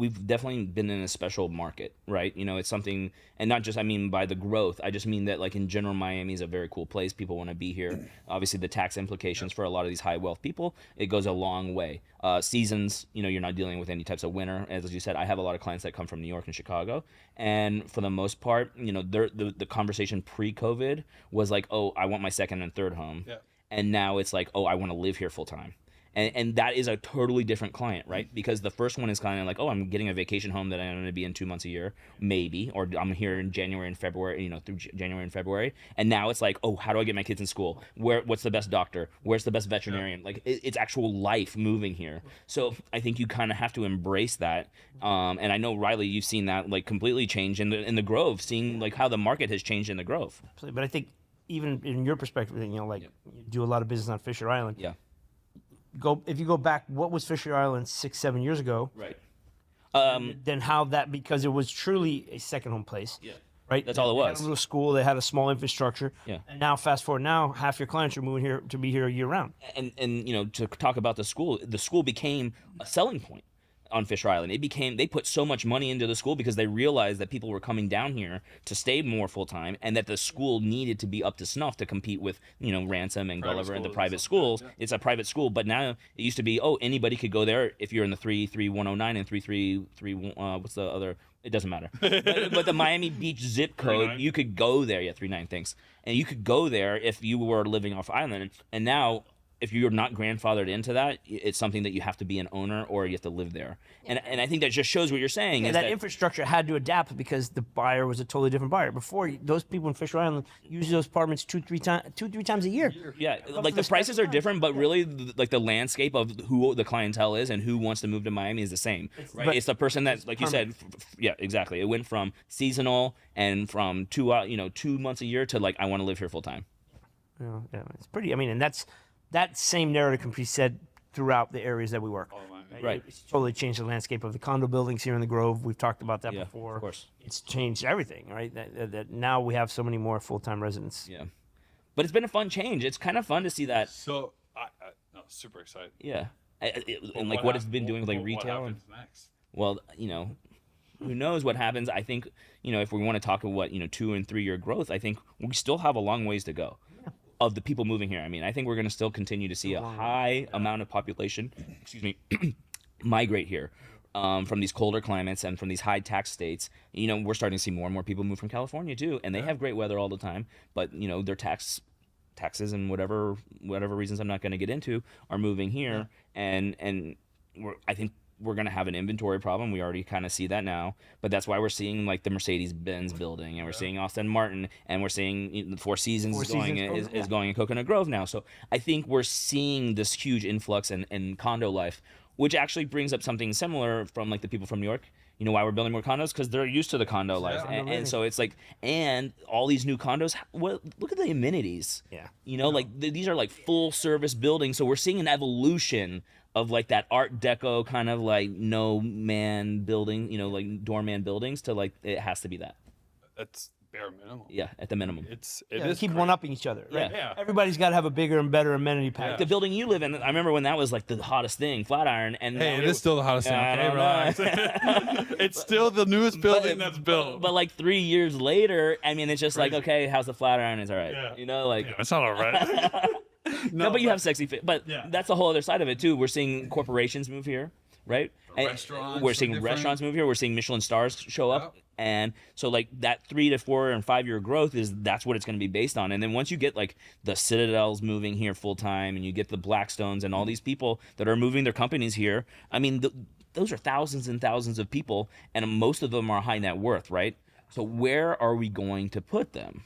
we've definitely been in a special market, right? You know, it's something, and not just, I mean, by the growth, I just mean that, like, in general, Miami is a very cool place. People want to be here. Obviously, the tax implications for a lot of these high wealth people, it goes a long way. Seasons, you know, you're not dealing with any types of winter. As you said, I have a lot of clients that come from New York and Chicago, and for the most part, you know, the conversation pre-COVID was like, oh, I want my second and third home. Yeah. And now it's like, oh, I want to live here full time. And that is a totally different client, right? Because the first one is kind of like, oh, I'm getting a vacation home that I'm going to be in 2 months a year, maybe, or I'm here in January and February, you know, through January and February. And now it's like, oh, how do I get my kids in school? What's the best doctor? Where's the best veterinarian? Like, it's actual life moving here. So I think you kind of have to embrace that. And I know, Riley, you've seen that like completely change in the Grove, seeing like how the market has changed in the Grove. Absolutely. But I think even in your perspective, you know, like you do a lot of business on Fisher Island. Yeah. If you go back, what was Fisher Island 6-7 years ago? Right. Then how that, because it was truly a second home place. Yeah. Right. That's all it They had was. a little school. They had a small infrastructure. Yeah. And now, fast forward, now half your clients are moving here to be here year round. And you know, to talk about the school became a selling point on Fisher Island. They put so much money into the school because they realized that people were coming down here to stay more full time, and that the school needed to be up to snuff to compete with, you know, Ransom and Gulliver and the private schools. It's a private school, but now it used to be, oh, anybody could go there if you're in the 33109 and 333 what's the other? It doesn't matter. but the Miami Beach zip code, 39. you could go there. Yeah, 39, thanks. And you could go there if you were living off island. And now, if you're not grandfathered into that, it's something that you have to be an owner or you have to live there. And I think that just shows what you're saying. Yeah, is that infrastructure had to adapt because the buyer was a totally different buyer. Before, those people in Fisher Island use those apartments two, three times a year. Yeah, like the prices are different, but really, like the landscape of who the clientele is and who wants to move to Miami is the same. Right? It's the person that, like you said, yeah, exactly. It went from seasonal and from 2 months a year to like, I want to live here full time. Yeah, it's pretty. I mean, and that same narrative can be said throughout the areas that we work. Right. It's totally changed the landscape of the condo buildings here in the Grove. We've talked about that Yeah, before. of course. It's changed everything, right? That now we have so many more full-time residents. Yeah, but it's been a fun change. It's kind of fun to see that. So, no, super excited. Yeah, and like what it's been doing with like retail. What And, happens next? well, you know, who knows what happens? I think, you know, if we want to talk about 2 and 3 year growth, I think we still have a long ways to go. Of the people moving here. I mean, I think we're going to still continue to see a high amount of population, migrate here from these colder climates and from these high tax states. You know, we're starting to see more and more people move from California too, and they have great weather all the time, but you know, their taxes and whatever reasons I'm not going to get into are moving here, and I think we're going to have an inventory problem. We already kind of see that now, but that's why we're seeing like the Mercedes-Benz building, and we're seeing Austin Martin, and we're seeing the Four Seasons going in Coconut Grove now. So I think we're seeing this huge influx in condo life, which actually brings up something similar from like the people from New York. You know why we're building more condos? Because they're used to the condo life, and so it's like, and all these new condos. Look at the amenities. Yeah. You know, like these are like full service buildings. So we're seeing an evolution of like that Art Deco kind of like no man building, you know, like doorman buildings to like it has to be that. That's bare minimum. Yeah, at the minimum. It Yeah, is keep great. one-upping each other, right? Yeah. Everybody's got to have a bigger and better amenity package. The building you live in, I remember when that was like the hottest thing, Flatiron, and Hey, now it is still the hottest thing. I Okay, don't relax. it's still the newest building that's built. But like 3 years later, I mean, it's just like, okay, how's the Flatiron? It's all right. Yeah. You know, like. Yeah, it's not all right. No, but you have sexy fit. But Yeah. that's a whole other side of it too. We're seeing corporations move here, right? And Restaurants we're are seeing different. restaurants move here. We're seeing Michelin stars show up. Yep. And so like that 3 to 4 and 5 year growth that's what it's going to be based on. And then once you get like the Citadels moving here full time, and you get the Blackstones and all these people that are moving their companies here, I mean, those are thousands and thousands of people, and most of them are high net worth, right? So where are we going to put them?